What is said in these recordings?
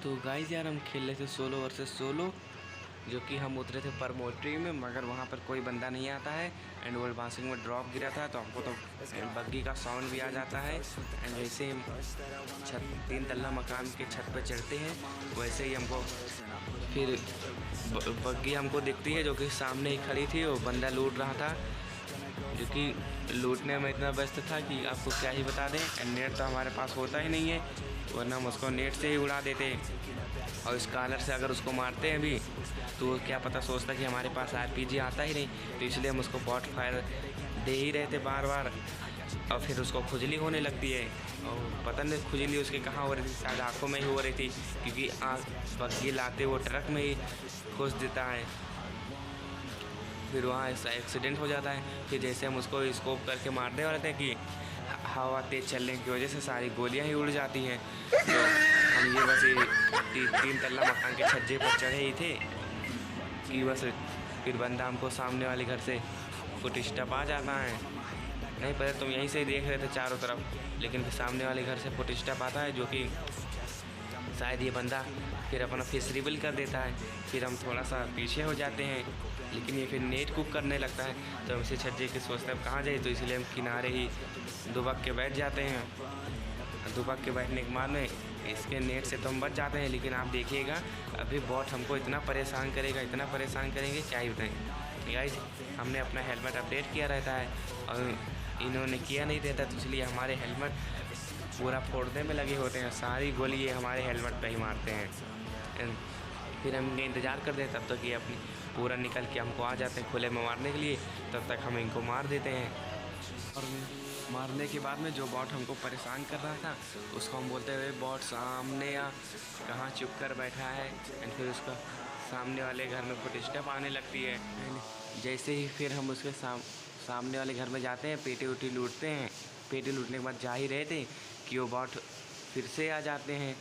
तो गाइस यार हम खेल रहे थे सोलो वर्सेस सोलो, जो कि हम उतरे थे परमोट्री में, मगर वहाँ पर कोई बंदा नहीं आता है। एंड वर्ल्ड बासिंग में ड्रॉप गिरा था तो हमको तो बग्गी का साउंड भी आ जाता है। एंड जैसे हम 3 तल्ला मकान के छत पर चढ़ते हैं वैसे ही हमको फिर बग्गी हमको दिखती है, जो कि सामने ही खड़ी थी। वो बंदा लूट रहा था, जो कि लूटने में इतना व्यस्त था कि आपको क्या ही बता दें। एंड नेट तो हमारे पास होता ही नहीं है, वरना हम उसको नेट से ही उड़ा देते। और इस कॉलर से अगर उसको मारते हैं भी तो क्या पता सोचता कि हमारे पास आरपीजी आता ही नहीं, तो इसलिए हम उसको बॉट फायर दे ही रहे थे बार बार। और फिर उसको खुजली होने लगती है, और पता नहीं खुजली उसके कहाँ हो रही थी, शायद आँखों में ही हो रही थी, क्योंकि बग्गी लाते वो ट्रक में ही घुस देता है। फिर वहाँ ऐसा एक्सीडेंट हो जाता है। फिर जैसे हम उसको स्कोप करके मारने वाले थे कि हवा तेज़ चलने की वजह से सारी गोलियां ही उड़ जाती हैं। तो हम ये बस ये 3 तल्ला मकान के छज्जे पर चढ़े ही थे कि बस फिर बंदा हमको सामने वाले घर से फुटस्टेप आ जाता है। नहीं पहले तुम यहीं से ही देख रहे थे चारों तरफ, लेकिन फिर सामने वाले घर से फुटस्टेप आता है, जो कि शायद ये बंदा फिर अपना फेस रिवील कर देता है। फिर हम थोड़ा सा पीछे हो जाते हैं, लेकिन ये फिर नेट कुक करने लगता है। तो हम इसे छज्जे के सोचते हैं अब कहाँ जाए, तो इसलिए हम किनारे ही दुबक के बैठ जाते हैं। दुबक के बैठने के बाद में इसके नेट से तो हम बच जाते हैं, लेकिन आप देखिएगा अभी बॉट हमको इतना परेशान करेगा, इतना परेशान करेंगे क्या ही बताएं। गाइस हमने अपना हेलमेट अपडेट किया रहता है और इन्होंने किया नहीं रहता, तो इसलिए हमारे हेलमेट पूरा फोड़ने में लगे होते हैं। सारी गोली ये हमारे हेलमेट पे ही मारते हैं। फिर हम इनका इंतज़ार करते हैं तब तक ये अपनी पूरा निकल के हमको आ जाते हैं खुले में मारने के लिए। तब तक हम इनको मार देते हैं, और मारने के बाद में जो बॉट हमको परेशान कर रहा था उसको हम बोलते हुए बॉट सामने या कहाँ चुप कर बैठा है। एंड फिर उसका सामने वाले घर में फुटस्टेप आने लगती है। जैसे ही फिर हम उसके सामने वाले घर में जाते हैं, पेटी उटी लूटते हैं। पेटी लूटने के बाद जा ही रहे थे कि वो बॉट फिर से आ जाते हैं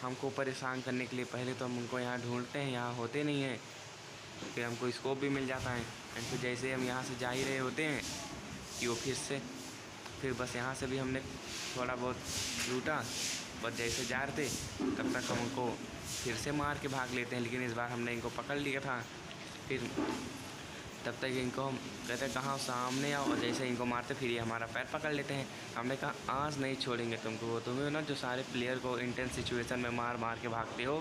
हमको परेशान करने के लिए। पहले तो हम उनको यहाँ ढूंढते हैं, यहाँ होते नहीं हैं, फिर हमको स्कोप भी मिल जाता है। एंड फिर जैसे हम यहाँ से जा ही रहे होते हैं कि वो फिर बस यहाँ से भी हमने थोड़ा बहुत लूटा। बस जैसे जा रहे थे तब तक हम उनको फिर से मार के भाग लेते हैं, लेकिन इस बार हमने इनको पकड़ लिया था। फिर तब तक इनको हम कहते हैं कहाँ सामने आओ, और जैसे इनको मारते फिर ये हमारा पैर पकड़ लेते हैं। हमने कहा आज नहीं छोड़ेंगे तुमको, वो तुम्हें ना जो सारे प्लेयर को इंटेंस सिचुएशन में मार मार के भागते हो।